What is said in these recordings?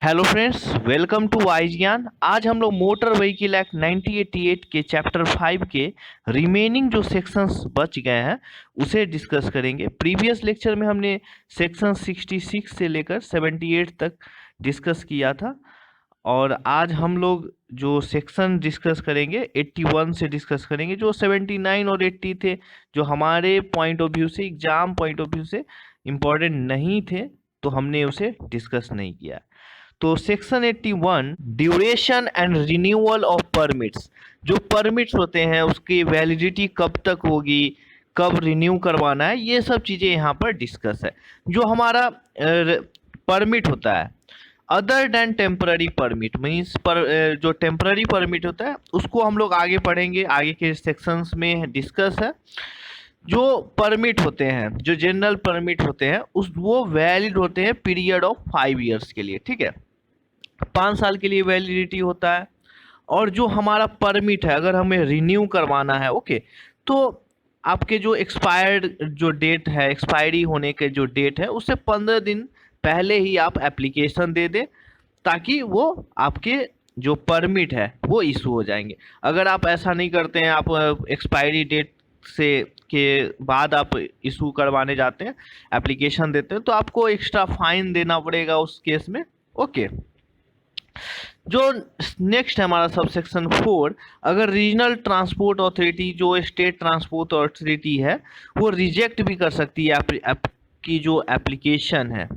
Hello friends, welcome to wise Gyan. आज हम लोग मोटर व्हीकल एक्ट 1988 के चैप्टर 5 के रिमेनिंग जो सेक्शंस बच गए हैं उसे डिस्कस करेंगे। प्रीवियस लेक्चर में हमने सेक्शन 66 से लेकर 78 तक डिस्कस किया था और आज हम लोग जो सेक्शन डिस्कस करेंगे 81 से डिस्कस करेंगे। जो 79 और 80 थे जो हमारे पॉइंट ऑफ व्यू से, एग्जाम पॉइंट ऑफ व्यू से इम्पोर्टेंट नहीं थे, तो हमने उसे डिस्कस नहीं किया। तो section 81 duration and renewal of permits, जो परमिट्स होते हैं उसकी वैलिडिटी कब तक होगी, कब रिन्यू करवाना है, ये सब चीज़ें यहाँ पर डिस्कस है। जो हमारा परमिट होता है other than temporary permit means जो टेम्पररी परमिट होता है उसको हम लोग आगे पढ़ेंगे, आगे के सेक्शंस में डिस्कस है। जो परमिट होते हैं, जो जनरल परमिट होते हैं वो वैलिड होते हैं पीरियड ऑफ 5 ईयर्स के लिए, ठीक है। 5 साल के लिए वैलिडिटी होता है। और जो हमारा परमिट है अगर हमें रिन्यू करवाना है, ओके, तो आपके जो एक्सपायर्ड जो डेट है, एक्सपायरी होने के जो डेट है उससे 15 दिन पहले ही आप एप्लीकेशन दे दें ताकि वो आपके जो परमिट है वो इशू हो जाएंगे। अगर आप ऐसा नहीं करते हैं, आप एक्सपायरी डेट से के बाद आप इशू करवाने जाते हैं, एप्लीकेशन देते हैं, तो आपको एक्स्ट्रा फाइन देना पड़ेगा उस केस में, ओके। जो नेक्स्ट है हमारा सबसेक्शन 4, अगर रीजनल ट्रांसपोर्ट अथॉरिटी जो स्टेट ट्रांसपोर्ट अथॉरिटी है वो रिजेक्ट भी कर सकती है आपकी जो एप्लीकेशन है।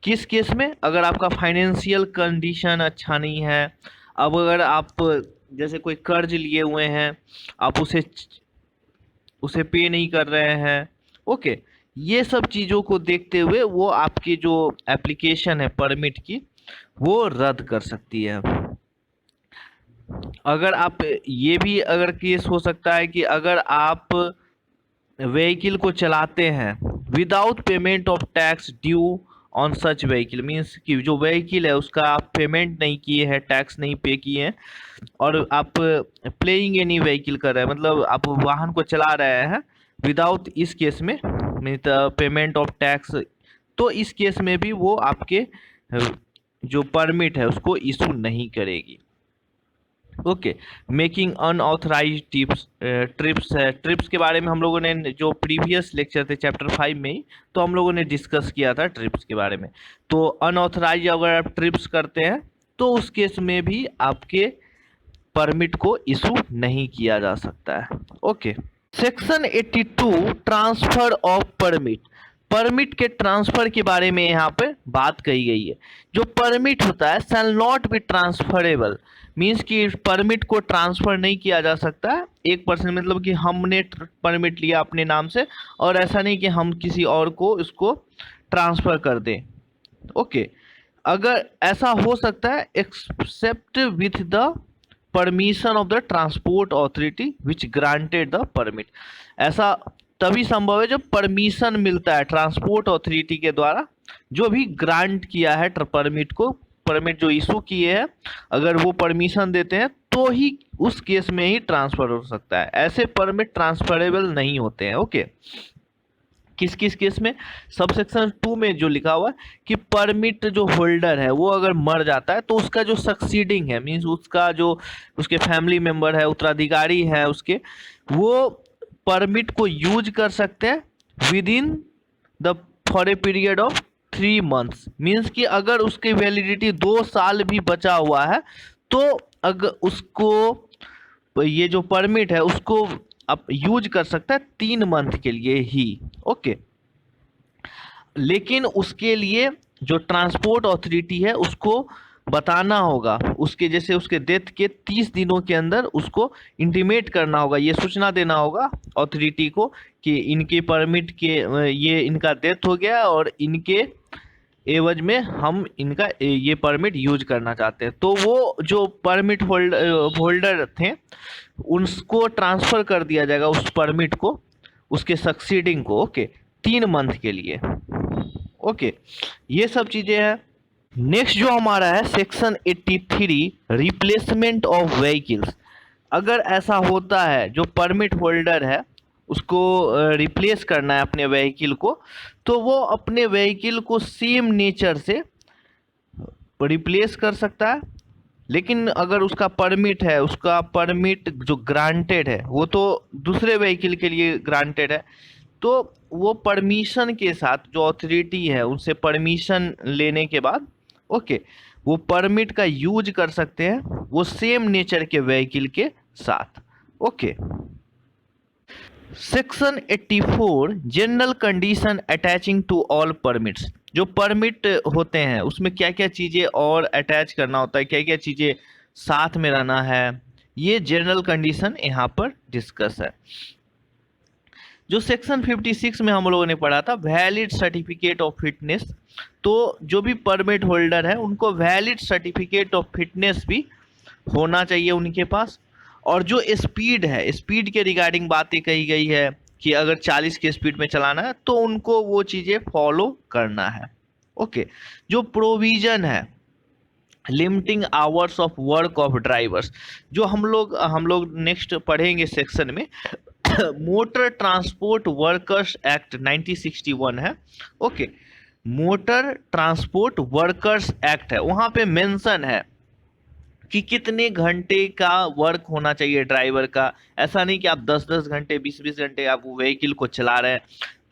किस केस में? अगर आपका फाइनेंशियल कंडीशन अच्छा नहीं है, अब अगर आप जैसे कोई कर्ज लिए हुए हैं, आप उसे पे नहीं कर रहे हैं, ओके, ये सब चीज़ों को देखते हुए वो आपकी जो एप्लीकेशन है परमिट की वो रद्द कर सकती है। अगर आप ये भी अगर केस हो सकता है कि अगर आप व्हीकल को चलाते हैं without payment of tax due on such vehicle, means कि जो व्हीकल है उसका आप पेमेंट नहीं किए हैं, टैक्स नहीं पे किए हैं, और आप प्लेइंग एनी व्हीकल कर रहे हैं, मतलब आप वाहन को चला रहे हैं विदाउट, इस केस में मीन्स पेमेंट ऑफ टैक्स, तो इस केस में भी वो आपके जो परमिट है उसको इशू नहीं करेगी, ओके। मेकिंग अनऑथराइज ट्रिप्स है। ट्रिप्स के बारे में हम लोगों ने जो प्रीवियस लेक्चर थे चैप्टर 5 में ही, तो हम लोगों ने डिस्कस किया था ट्रिप्स के बारे में। तो अनऑथराइज अगर आप ट्रिप्स करते हैं तो उस केस में भी आपके परमिट को इशू नहीं किया जा सकता है, okay. Section 82 transfer of permit, permit के ट्रांसफर के बारे में यहाँ पे बात कही गई है। जो परमिट होता है shall not be transferable, means कि परमिट को ट्रांसफर नहीं किया जा सकता है 1%, मतलब कि हमने परमिट लिया अपने नाम से और ऐसा नहीं कि हम किसी और को इसको ट्रांसफर कर दें, ओके। अगर ऐसा हो सकता है except with the permission of the transport authority which granted the permit, ऐसा तभी संभव है जब परमिशन मिलता है ट्रांसपोर्ट अथॉरिटी के द्वारा, जो भी ग्रांट किया है परमिट को, परमिट जो इशू किए हैं, अगर वो परमिशन देते हैं तो ही उस केस में ही ट्रांसफर हो सकता है। ऐसे परमिट ट्रांसफरेबल नहीं होते हैं, ओके। किस किस केस में? सबसेक्शन 2 में जो लिखा हुआ है कि परमिट जो होल्डर है वो अगर मर जाता है तो उसका जो सक्सीडिंग है, मीन्स उसका जो उसके फैमिली मेंबर है, उत्तराधिकारी है उसके, वो परमिट को यूज कर सकते हैं with in the for a period of 3 months, means कि अगर उसकी वैलिडिटी 2 साल भी बचा हुआ है तो अगर उसको ये जो परमिट है उसको आप यूज कर सकता है 3 मंथ के लिए ही, ओके। लेकिन उसके लिए जो ट्रांसपोर्ट अथॉरिटी है उसको बताना होगा, उसके जैसे उसके डेथ के 30 दिनों के अंदर उसको इंटीमेट करना होगा, ये सूचना देना होगा अथॉरिटी को कि इनके परमिट के ये इनका डेथ हो गया और इनके एवज में हम इनका ये परमिट यूज करना चाहते हैं। तो वो जो परमिट होल्डर थे उनको ट्रांसफ़र कर दिया जाएगा उस परमिट को, उसके सक्सीडिंग को, ओके, 3 मंथ के लिए, ओके। ये सब चीज़ें हैं। नेक्स्ट जो हमारा है सेक्शन 83 रिप्लेसमेंट ऑफ व्हीकल्स, अगर ऐसा होता है जो परमिट होल्डर है उसको रिप्लेस करना है अपने व्हीकल को, तो वो अपने व्हीकल को सेम नेचर से रिप्लेस कर सकता है, लेकिन अगर उसका परमिट है, उसका परमिट जो ग्रांटेड है वो तो दूसरे व्हीकल के लिए ग्रांटेड है, तो वो परमिशन के साथ जो अथॉरिटी है उनसे परमिशन लेने के बाद ओके वो परमिट का यूज कर सकते हैं वो सेम नेचर के व्हीकल के साथ। Okay, section 84 general condition attaching to all permits. जो परमिट होते हैं उसमें क्या क्या चीज़ें और अटैच करना होता है, क्या क्या चीज़ें साथ में रहना है, ये जनरल कंडीशन यहाँ पर डिस्कस है। जो सेक्शन 56 में हम लोगों ने पढ़ा था वैलिड सर्टिफिकेट ऑफ फिटनेस, तो जो भी परमिट होल्डर है उनको वैलिड सर्टिफिकेट ऑफ फिटनेस भी होना चाहिए उनके पास। और जो स्पीड है, स्पीड के रिगार्डिंग बातें कही गई है कि अगर 40 के स्पीड में चलाना है तो उनको वो चीज़ें फॉलो करना है। ओके, जो प्रोविजन है limiting hours of work of drivers, जो हम लोग नेक्स्ट पढ़ेंगे सेक्शन में मोटर ट्रांसपोर्ट वर्कर्स एक्ट 1961 है। Okay, motor transport workers act है, वहाँ पे मेंशन है कि कितने घंटे का वर्क होना चाहिए ड्राइवर का। ऐसा नहीं कि आप 10-10 घंटे 20-20 घंटे आप व्हीकल को चला रहे हैं,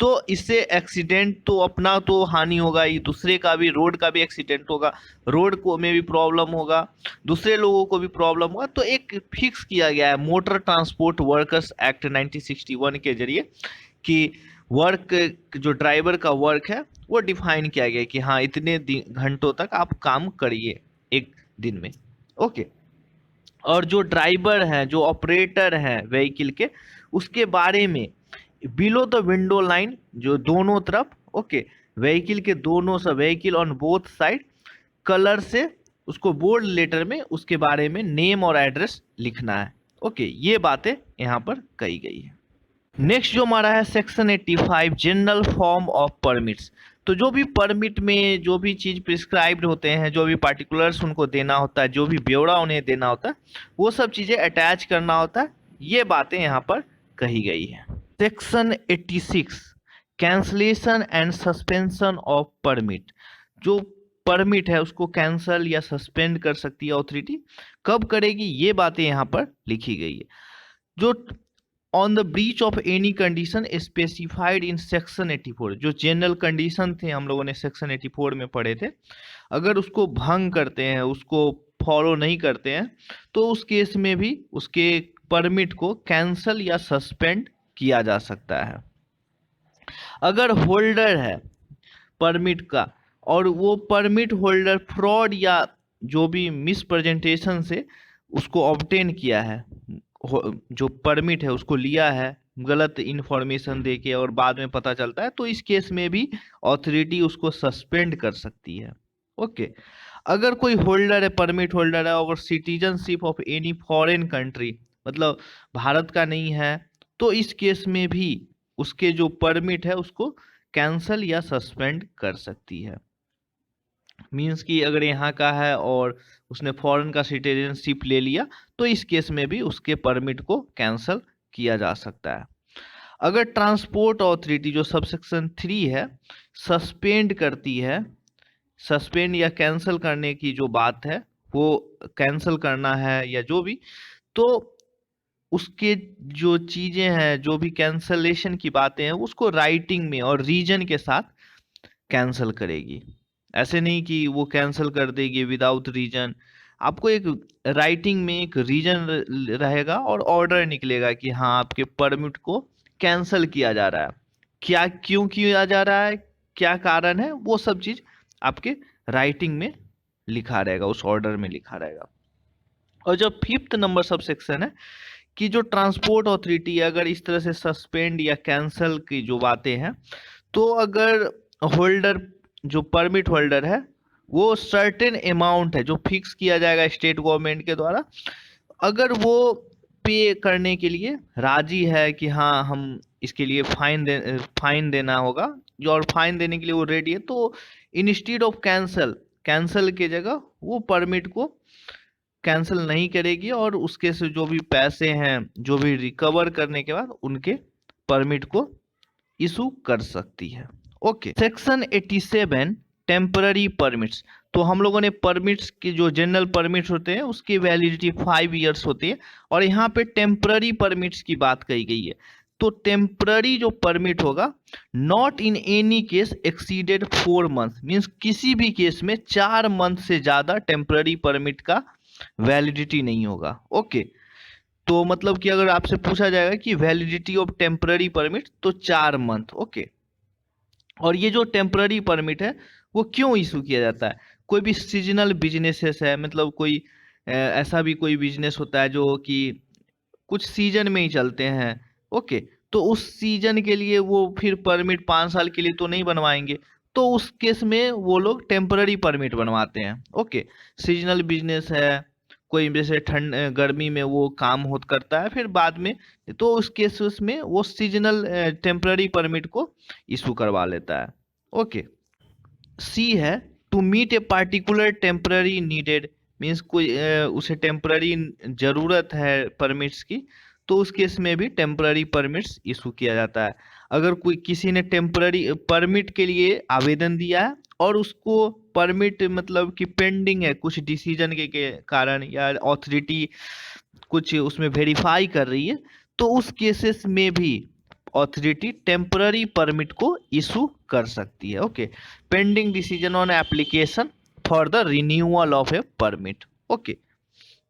तो इससे एक्सीडेंट तो अपना तो हानि होगा ही, दूसरे का भी, रोड का भी एक्सीडेंट होगा, रोड को में भी प्रॉब्लम होगा, दूसरे लोगों को भी प्रॉब्लम होगा। तो एक फिक्स किया गया है मोटर ट्रांसपोर्ट वर्कर्स एक्ट 1961 के जरिए कि वर्क जो ड्राइवर का वर्क है वो डिफाइन किया गया है कि हाँ इतने घंटों तक आप काम करिए एक दिन में। ओके, और जो ड्राइवर हैं, जो ऑपरेटर हैं व्हीकल के, उसके बारे में बिलो द विंडो लाइन, जो दोनों तरफ ओके व्हीकल के दोनों से, vehicle on both side, colour से उसको बोल्ड लेटर में उसके बारे में नेम और एड्रेस लिखना है। ओके, ये बातें यहाँ पर कही गई है। नेक्स्ट जो हमारा है section 85 general form of permits. तो जो भी परमिट में जो भी चीज़ प्रिस्क्राइब्ड होते हैं, जो भी पार्टिकुलर्स उनको देना होता है, जो भी ब्यौरा उन्हें देना होता है, वो सब चीज़ें अटैच करना होता है, ये बातें यहाँ पर कही गई है। Section 86 cancellation and suspension of permit. जो परमिट है उसको कैंसल या सस्पेंड कर सकती है अथॉरिटी, कब करेगी ये बातें यहाँ पर लिखी गई है। जो on the breach of any condition specified in section 84, जो जनरल कंडीशन थे हम लोगों ने सेक्शन 84 में पढ़े थे, अगर उसको भंग करते हैं, उसको फॉलो नहीं करते हैं, तो उस केस में भी उसके परमिट को कैंसल या सस्पेंड किया जा सकता है। अगर होल्डर है परमिट का और वो परमिट होल्डर फ्रॉड या जो भी मिसप्रेजेंटेशन से उसको ऑब्टेन किया है, जो परमिट है उसको लिया है गलत इन्फॉर्मेशन देके और बाद में पता चलता है, तो इस केस में भी अथॉरिटी उसको सस्पेंड कर सकती है। ओके, अगर कोई होल्डर है, परमिट होल्डर है और citizenship of any foreign country, मतलब भारत का नहीं है, तो इस केस में भी उसके जो परमिट है उसको कैंसल या सस्पेंड कर सकती है। मीन्स कि अगर यहाँ का है और उसने फॉरेन का सिटीजनशिप ले लिया, तो इस केस में भी उसके परमिट को कैंसल किया जा सकता है। अगर ट्रांसपोर्ट अथॉरिटी जो सबसेक्शन 3 है सस्पेंड करती है, सस्पेंड या कैंसल करने की जो बात है वो कैंसल करना है या जो भी, तो उसके जो चीज़ें हैं, जो भी कैंसलेशन की बातें हैं, उसको राइटिंग में और रीजन के साथ कैंसल करेगी। ऐसे नहीं कि वो कैंसल कर देगी विदाउट रीजन, आपको एक राइटिंग में एक रीजन रहेगा और ऑर्डर निकलेगा कि हाँ आपके परमिट को कैंसल किया जा रहा है, क्या क्यों किया जा रहा है, क्या कारण है, वो सब चीज़ आपके राइटिंग में लिखा रहेगा, उस ऑर्डर में लिखा रहेगा। और जो 5th नंबर सब सेक्शन है कि जो ट्रांसपोर्ट अथॉरिटी अगर इस तरह से सस्पेंड या कैंसल की जो बातें हैं, तो अगर होल्डर जो परमिट होल्डर है वो सर्टेन अमाउंट है जो फिक्स किया जाएगा स्टेट गवर्नमेंट के द्वारा, अगर वो पे करने के लिए राजी है कि हाँ हम इसके लिए फाइन देना होगा, जो और फाइन देने के लिए वो रेडी है, तो इंस्टीड ऑफ कैंसल के जगह वो परमिट को कैंसिल नहीं करेगी और उसके से जो भी पैसे हैं जो भी रिकवर करने के बाद उनके परमिट को इशू कर सकती है। ओके, सेक्शन 87 टेम्पररी परमिट्स, तो हम लोगों ने परमिट्स के जो जनरल परमिट्स होते हैं उसकी वैलिडिटी 5 ईयर्स होती है, और यहाँ पे टेम्पररी परमिट्स की बात कही गई है। तो टेम्पररी जो परमिट होगा, not in any case exceeded 4 month, means किसी भी केस में 4 मंथ से ज़्यादा टेम्पररी परमिट का वैलिडिटी नहीं होगा। ओके, तो मतलब कि अगर आपसे पूछा जाएगा कि वैलिडिटी ऑफ टेम्पररी परमिट, तो 4 मंथ। ओके, और ये जो टेम्पररी परमिट है वो क्यों इशू किया जाता है? कोई भी सीजनल बिजनेसेस है, मतलब कोई ऐसा भी कोई बिजनेस होता है जो कि कुछ सीजन में ही चलते हैं। ओके, तो उस सीजन के लिए वो फिर परमिट 5 साल के लिए तो नहीं बनवाएंगे, तो उस केस में वो लोग टेम्पररी परमिट बनवाते हैं। ओके, सीजनल बिजनेस है, कोई जैसे ठंड गर्मी में वो काम होत करता है, फिर बाद में तो उस केसेस में वो सीजनल टेम्पररी परमिट को इशू करवा लेता है। ओके, सी है to meet a particular temporary needed, means कोई उसे टेम्पररी जरूरत है परमिट्स की, तो उस केस में भी टेम्पररी परमिट्स इशू किया जाता है। अगर कोई किसी ने टेम्पररी परमिट के लिए आवेदन दिया है और उसको परमिट मतलब कि पेंडिंग है कुछ डिसीजन के कारण, या अथॉरिटी कुछ उसमें वेरीफाई कर रही है, तो उस केसेस में भी अथॉरिटी टेम्पररी परमिट को इशू कर सकती है। Okay, pending decision on application for the renewal of A permit. Okay,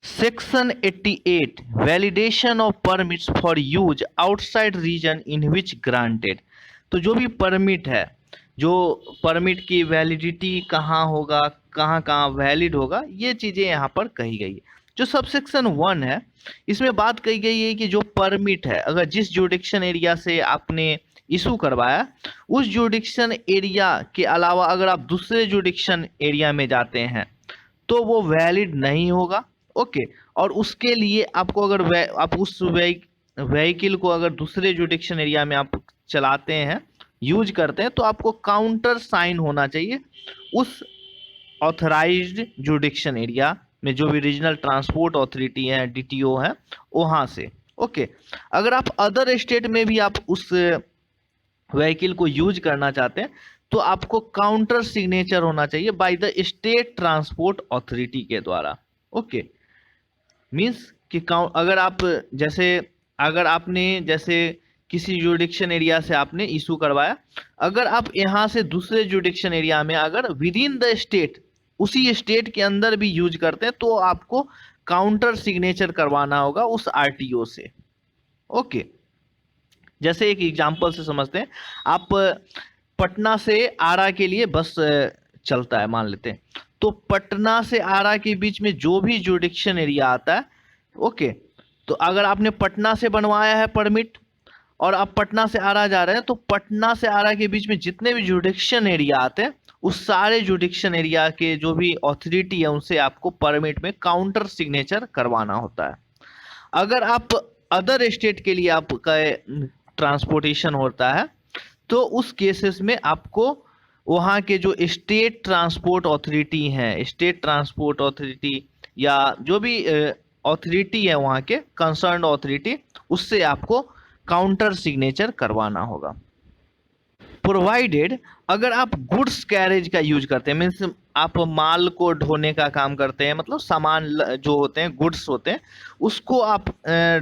section 88 validation of permits for use outside region in which granted. तो जो भी परमिट है, जो परमिट की वैलिडिटी कहाँ होगा, कहाँ कहाँ वैलिड होगा, ये चीज़ें यहाँ पर कही गई है। जो सबसेक्शन 1 है, इसमें बात कही गई है कि जो परमिट है अगर जिस जुडिक्शन एरिया से आपने इशू करवाया, उस जुडिक्शन एरिया के अलावा अगर आप दूसरे जुडिक्शन एरिया में जाते हैं तो वो वैलिड नहीं होगा। ओके, और उसके लिए आपको अगर आप उस व्हीकल को अगर दूसरे जुडिक्शन एरिया में आप चलाते हैं, यूज करते हैं, तो आपको काउंटर साइन होना चाहिए उस ऑथराइज्ड जुडिक्शन एरिया में, जो भी रीजनल ट्रांसपोर्ट अथॉरिटी है, डीटीओ है, वहां से। ओके, अगर आप अदर स्टेट में भी आप उस व्हीकल को यूज करना चाहते हैं तो आपको काउंटर सिग्नेचर होना चाहिए by the state transport authority के द्वारा। ओके, मीन्स कि अगर आप जैसे अगर आपने जैसे किसी जुडिक्शन एरिया से आपने इशू करवाया, अगर आप यहाँ से दूसरे जुडिक्शन एरिया में अगर विद इन द स्टेट, उसी स्टेट के अंदर भी यूज करते हैं, तो आपको काउंटर सिग्नेचर करवाना होगा उस आरटीओ से। ओके, जैसे एक एग्जांपल से समझते हैं, आप पटना से आरा के लिए बस चलता है मान लेते हैं, तो पटना से आरा के बीच में जो भी जुडिक्शन एरिया आता है, ओके, तो अगर आपने पटना से बनवाया है परमिट और आप पटना से आरा जा रहे हैं, तो पटना से आरा के बीच में जितने भी जुडिक्शन एरिया आते हैं, उस सारे जुडिक्शन एरिया के जो भी अथॉरिटी है उनसे आपको परमिट में काउंटर सिग्नेचर करवाना होता है। अगर आप अदर स्टेट के लिए आपका ट्रांसपोर्टेशन होता है, तो उस केसेस में आपको वहाँ के जो स्टेट ट्रांसपोर्ट अथॉरिटी हैं, स्टेट ट्रांसपोर्ट अथॉरिटी या जो भी अथॉरिटी है वहाँ के कंसर्न अथॉरिटी, उससे आपको काउंटर सिग्नेचर करवाना होगा। प्रोवाइडेड अगर आप गुड्स कैरेज का यूज करते हैं, मीन्स आप माल को ढोने का काम करते हैं, मतलब सामान जो होते हैं गुड्स होते हैं उसको आप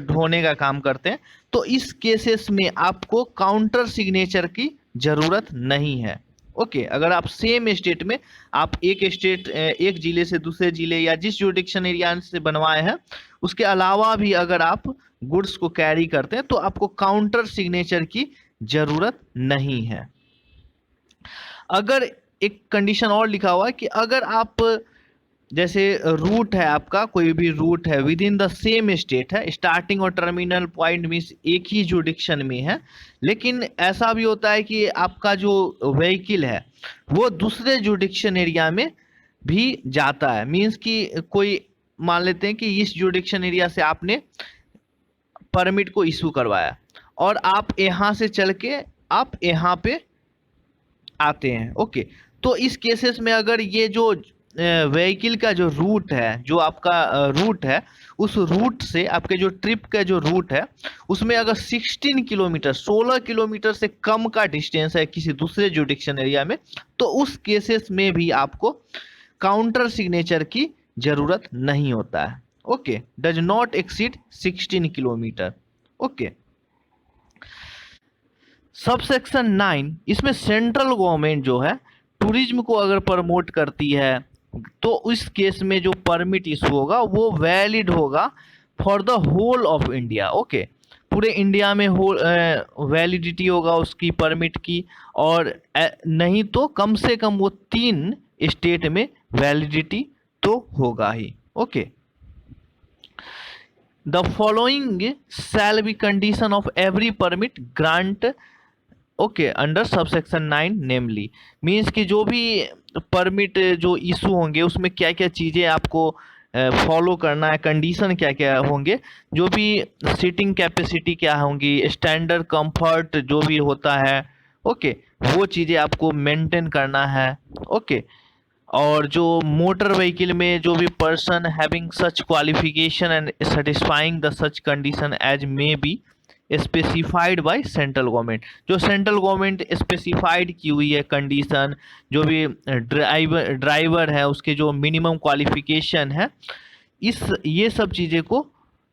ढोने का काम करते हैं, तो इस केसेस में आपको काउंटर सिग्नेचर की जरूरत नहीं है। ओके, अगर आप सेम स्टेट में आप एक जिले से दूसरे जिले या जिस जुडिक्शन एरिया से बनवाए हैं उसके अलावा भी अगर आप गुड्स को कैरी करते हैं, तो आपको काउंटर सिग्नेचर की जरूरत नहीं है। अगर एक कंडीशन और लिखा हुआ है कि अगर आप जैसे रूट है, आपका कोई भी रूट है with in the same state है, स्टार्टिंग और टर्मिनल पॉइंट मीन्स एक ही जुडिक्शन में है, लेकिन ऐसा भी होता है कि आपका जो व्हीकल है वो दूसरे जुडिक्शन एरिया में भी जाता है, मीन्स कि कोई मान लेते हैं कि इस जुडिक्शन एरिया से आपने परमिट को इशू करवाया और आप यहाँ से चल के आप यहाँ पे आते हैं। ओके, तो इस केसेस में अगर ये जो व्हीकल का जो रूट है, जो आपका रूट है, उस रूट से आपके जो ट्रिप का जो रूट है उसमें अगर 16 किलोमीटर से कम का डिस्टेंस है किसी दूसरे जुडिक्शन एरिया में, तो उस केसेस में भी आपको काउंटर सिग्नेचर की जरूरत नहीं होता है। Okay, does not exceed 16 kilometre. Okay, sub section 9, इसमें सेंट्रल गवर्नमेंट जो है टूरिज्म को अगर प्रमोट करती है तो उस केस में जो परमिट इशू होगा वो वैलिड होगा for the whole of India. Okay, पूरे इंडिया में वैलिडिटी होगा उसकी परमिट की, और नहीं तो कम से कम वो 3 स्टेट में वैलिडिटी तो होगा ही। Okay, the following shall be condition of every permit grant okay under subsection 9 namely, means कि जो भी परमिट जो इशू होंगे उसमें क्या क्या चीज़ें आपको फॉलो करना है, कंडीशन क्या क्या होंगे, जो भी सीटिंग कैपेसिटी क्या होंगी, स्टैंडर्ड कंफर्ट जो भी होता है, ओके, वो चीज़ें आपको मेंटेन करना है। ओके, और जो मोटर व्हीकल में जो भी person having such qualification and satisfying the such condition as may be specified by central government, जो सेंट्रल गवर्नमेंट स्पेसिफाइड की हुई है कंडीशन, जो भी ड्राइवर है उसके जो मिनिमम क्वालिफिकेशन है, ये सब चीज़ें को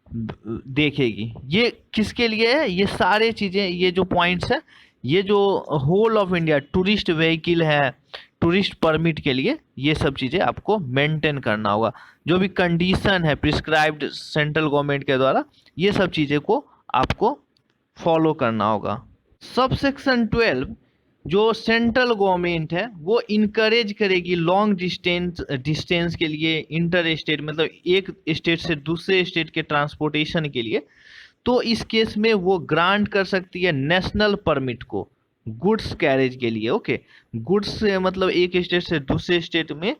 देखेगी। ये किसके लिए है? ये सारे चीज़ें, ये जो पॉइंट्स है, ये जो whole of India tourist vehicle है, टूरिस्ट परमिट के लिए ये सब चीज़ें आपको मेंटेन करना होगा। जो भी कंडीशन है प्रिस्क्राइब्ड सेंट्रल गवर्नमेंट के द्वारा, ये सब चीज़ें को आपको फॉलो करना होगा। सब सेक्शन 12, जो सेंट्रल गवर्नमेंट है वो इनकरेज करेगी लॉन्ग डिस्टेंस के लिए, इंटर स्टेट मतलब एक स्टेट से दूसरे स्टेट के ट्रांसपोर्टेशन के लिए, तो इस केस में वो ग्रांट कर सकती है नेशनल परमिट को गुड्स कैरेज के लिए। ओके, गुड्स मतलब एक स्टेट से दूसरे स्टेट में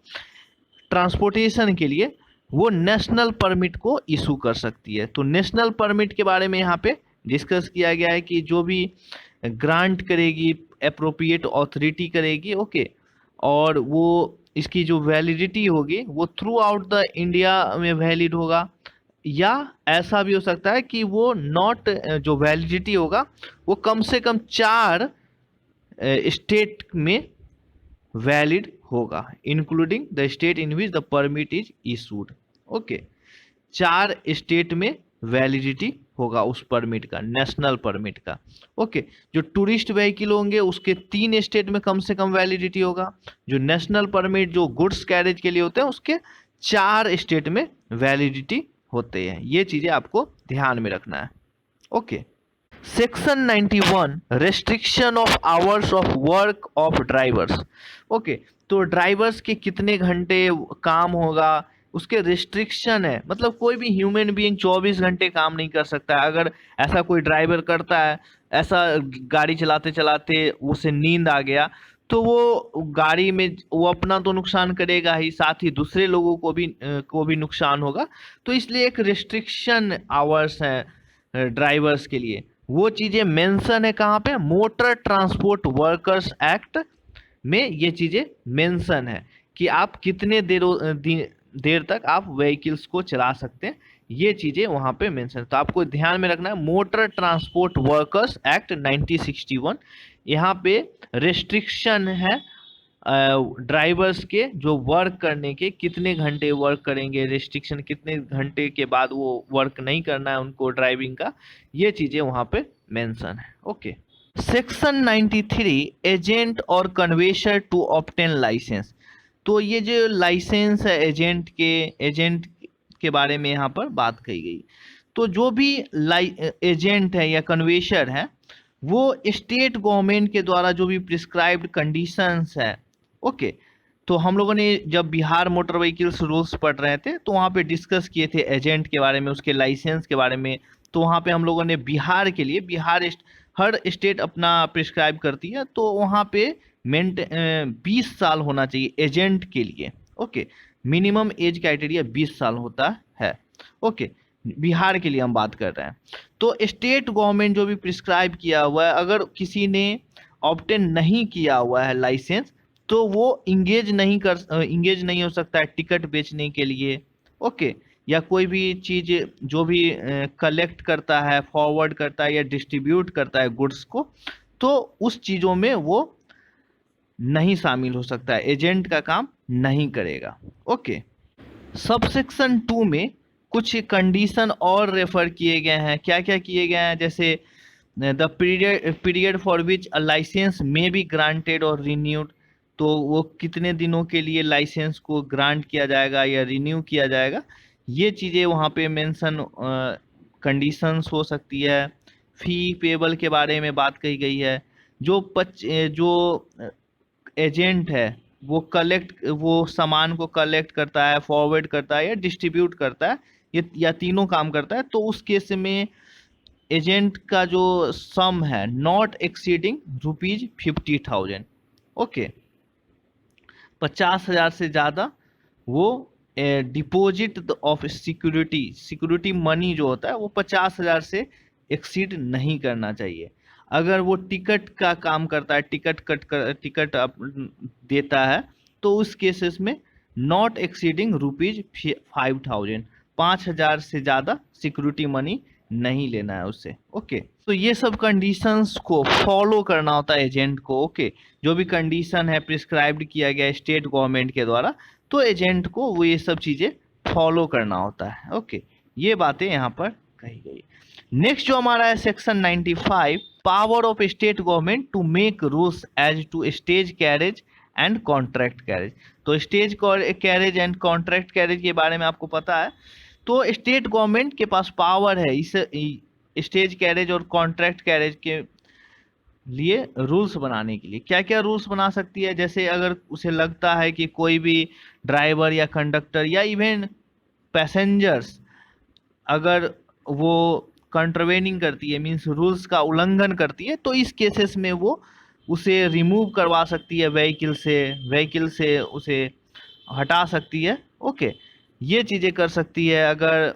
ट्रांसपोर्टेशन के लिए वो नेशनल परमिट को इशू कर सकती है। तो नेशनल परमिट के बारे में यहाँ पे डिस्कस किया गया है कि जो भी ग्रांट करेगी एप्रोप्रिएट अथॉरिटी करेगी। ओके, और वो इसकी जो वैलिडिटी होगी वो थ्रू आउट द इंडिया में वैलिड होगा, या ऐसा भी हो सकता है कि वो नॉट जो वैलिडिटी होगा वो कम से कम 4 स्टेट में वैलिड होगा, including the state in which the permit is issued. Okay, 4 state में वैलिडिटी होगा उस परमिट का, नेशनल परमिट का। ओके, जो टूरिस्ट व्हीकल होंगे उसके 3 स्टेट में कम से कम वैलिडिटी होगा, जो नेशनल परमिट जो गुड्स कैरेज के लिए होते हैं उसके 4 स्टेट में वैलिडिटी होते हैं। ये चीज़ें आपको ध्यान में रखना है। Okay, section 91, restriction of hours of work of drivers. Okay, तो ड्राइवर्स के कितने घंटे काम होगा उसके रिस्ट्रिक्शन है, मतलब कोई भी ह्यूमन बीइंग 24 घंटे काम नहीं कर सकता है। अगर ऐसा कोई ड्राइवर करता है, ऐसा गाड़ी चलाते चलाते उसे नींद आ गया, तो वो गाड़ी में वो अपना तो नुकसान करेगा ही, साथ ही दूसरे लोगों को भी नुकसान होगा। तो इसलिए एक रिस्ट्रिक्शन आवर्स है ड्राइवर्स के लिए। वो चीज़ें मेंशन है कहाँ पे? मोटर ट्रांसपोर्ट वर्कर्स एक्ट में ये चीज़ें मेंशन है कि आप कितने देर तक आप व्हीकल्स को चला सकते हैं, ये चीज़ें वहाँ पे मेंशन। तो आपको ध्यान में रखना है मोटर ट्रांसपोर्ट वर्कर्स एक्ट 1961, यहाँ पे रेस्ट्रिक्शन है ड्राइवर्स के जो वर्क करने के, कितने घंटे वर्क करेंगे, रेस्ट्रिक्शन कितने घंटे के बाद वो वर्क नहीं करना है उनको ड्राइविंग का, ये चीज़ें वहाँ पे मेंशन है। ओके, सेक्शन 93, एजेंट और कन्वेशर टू ऑब्टेन लाइसेंस। तो ये जो लाइसेंस है एजेंट के बारे में यहाँ पर बात कही गई। तो जो भी एजेंट है या कन्वेशर है वो स्टेट गवर्नमेंट के द्वारा जो भी प्रिस्क्राइब्ड कंडीशंस है। ओके, तो हम लोगों ने जब बिहार मोटर व्हीकल्स रूल्स पढ़ रहे थे तो वहाँ पे डिस्कस किए थे एजेंट के बारे में, उसके लाइसेंस के बारे में। तो वहाँ पे हम लोगों ने बिहार के लिए, हर स्टेट अपना प्रिस्क्राइब करती है, तो वहाँ पे 20 साल होना चाहिए एजेंट के लिए। ओके, मिनिमम एज क्राइटेरिया 20 साल होता है। ओके, बिहार के लिए हम बात कर रहे हैं। तो स्टेट गवर्नमेंट जो भी प्रिस्क्राइब किया हुआ है, अगर किसी ने ऑब्टेन नहीं किया हुआ है लाइसेंस, तो वो इंगेज नहीं हो सकता है टिकट बेचने के लिए। ओके, या कोई भी चीज जो भी कलेक्ट करता है, फॉरवर्ड करता है या डिस्ट्रीब्यूट करता है गुड्स को, तो उस चीजों में वो नहीं शामिल हो सकता है, एजेंट का काम नहीं करेगा। ओके, सबसेक्शन 2 में कुछ कंडीशन और रेफर किए गए हैं। क्या क्या किए गए हैं? जैसे the period for which a licence may be granted और रिन्यूड, तो वो कितने दिनों के लिए लाइसेंस को ग्रांट किया जाएगा या रिन्यू किया जाएगा, ये चीज़ें वहाँ पे मेंशन कंडीशंस हो सकती है। फी पेबल के बारे में बात कही गई है। जो एजेंट है वो सामान को कलेक्ट करता है, फॉरवर्ड करता है या डिस्ट्रीब्यूट करता है, ये या तीनों काम करता है, तो उस केस में एजेंट का जो सम है नॉट एक्सीडिंग ₹50,000। ओके, 50,000 से ज़्यादा वो डिपॉजिट ऑफ सिक्योरिटी मनी जो होता है वो 50,000 से एक्सीड नहीं करना चाहिए। अगर वो टिकट का काम करता है, टिकट देता है, तो उस केसेस में नॉट एक्सीडिंग ₹5,000, 5,000 से ज़्यादा सिक्योरिटी मनी नहीं लेना है उससे। ओके, तो ये सब कंडीशंस को फॉलो करना होता है एजेंट को। ओके, जो भी कंडीशन है प्रिस्क्राइब्ड किया गया है स्टेट गवर्नमेंट के द्वारा, तो एजेंट को वो ये सब चीज़ें फॉलो करना होता है। ओके, ये बातें यहाँ पर कही गई। नेक्स्ट जो हमारा है section 95, power of state government to make rules as to stage carriage and contract carriage. तो stage carriage and contract carriage के बारे में आपको पता है। तो स्टेट गवर्नमेंट के पास पावर है इस स्टेज कैरेज और कॉन्ट्रैक्ट कैरेज के लिए रूल्स बनाने के लिए। क्या क्या रूल्स बना सकती है? जैसे अगर उसे लगता है कि कोई भी ड्राइवर या कंडक्टर या इवन पैसेंजर्स अगर वो कंट्रवेनिंग करती है, मीन्स रूल्स का उल्लंघन करती है, तो इस केसेस में वो उसे रिमूव करवा सकती है व्हीकल से उसे हटा सकती है। ओके, ये चीज़ें कर सकती है। अगर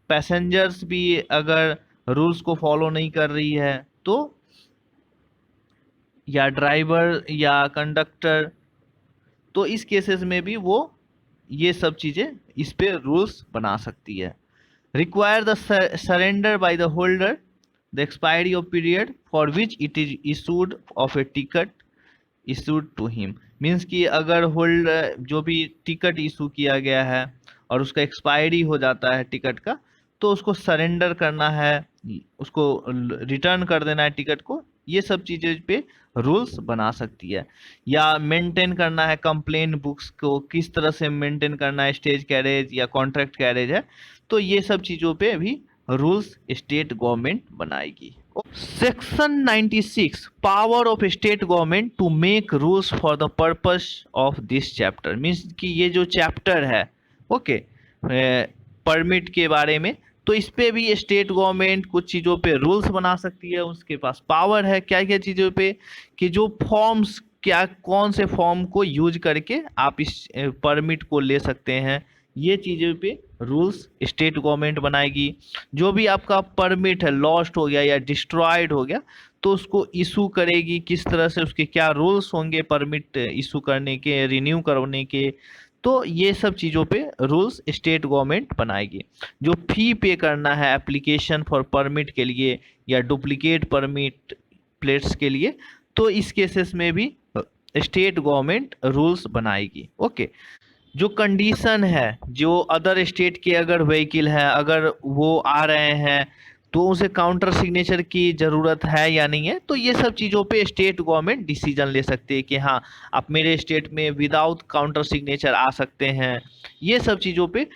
पैसेंजर्स भी अगर रूल्स को फॉलो नहीं कर रही है, तो या ड्राइवर या कंडक्टर, तो इस केसेस में भी वो ये सब चीज़ें इस पे रूल्स बना सकती है। Require the surrender by the holder the expiry of period for which it is issued of a ticket issued to him. Means कि अगर होल्डर जो भी टिकट इशू किया गया है और उसका एक्सपायरी हो जाता है टिकट का, तो उसको सरेंडर करना है, उसको रिटर्न कर देना है टिकट को। ये सब चीज़ें पे रूल्स बना सकती है। या मेंटेन करना है कंप्लेन बुक्स को, किस तरह से मेंटेन करना है, स्टेज कैरेज या कॉन्ट्रैक्ट कैरेज है, तो ये सब चीज़ों पे भी रूल्स स्टेट गवर्नमेंट बनाएगी। Section 96, power of state government to make rules for the purpose of this chapter. Means कि ये जो चैप्टर है, ओके, परमिट के बारे में, तो इस पे भी स्टेट गवर्नमेंट कुछ चीज़ों पे रूल्स बना सकती है। उसके पास पावर है क्या क्या चीज़ों पे, कि जो फॉर्म्स, क्या कौन से फॉर्म को यूज करके आप इस परमिट को ले सकते हैं, ये चीज़ों पे रूल्स स्टेट गवर्नमेंट बनाएगी। जो भी आपका परमिट है लॉस्ट हो गया या डिस्ट्रॉयड हो गया, तो उसको इशू करेगी, किस तरह से उसके क्या रूल्स होंगे परमिट इशू करने के, रिन्यू करने के, तो ये सब चीज़ों पे रूल्स स्टेट गवर्नमेंट बनाएगी। जो फी पे करना है एप्लीकेशन फॉर परमिट के लिए या डुप्लीकेट परमिट प्लेट्स के लिए, तो इस केसेस में भी स्टेट गवर्नमेंट रूल्स बनाएगी। ओके, जो कंडीशन है, जो अदर स्टेट के अगर व्हीकल है, अगर वो आ रहे हैं, तो उसे काउंटर सिग्नेचर की ज़रूरत है या नहीं है, तो ये सब चीज़ों पे स्टेट गवर्नमेंट डिसीजन ले सकती है कि हाँ, आप मेरे स्टेट में विदाउट काउंटर सिग्नेचर आ सकते हैं। ये सब चीज़ों पे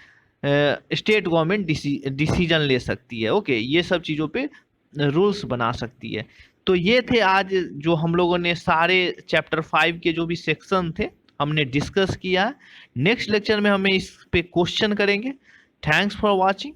स्टेट गवर्नमेंट डिसीजन ले सकती है। ओके, ये सब चीज़ों पे रूल्स बना सकती है। तो ये थे आज जो हम लोगों ने सारे चैप्टर 5 के जो भी सेक्शन थे हमने डिस्कस किया। नेक्स्ट लेक्चर में हमें इस पे क्वेश्चन करेंगे। Thanks for watching.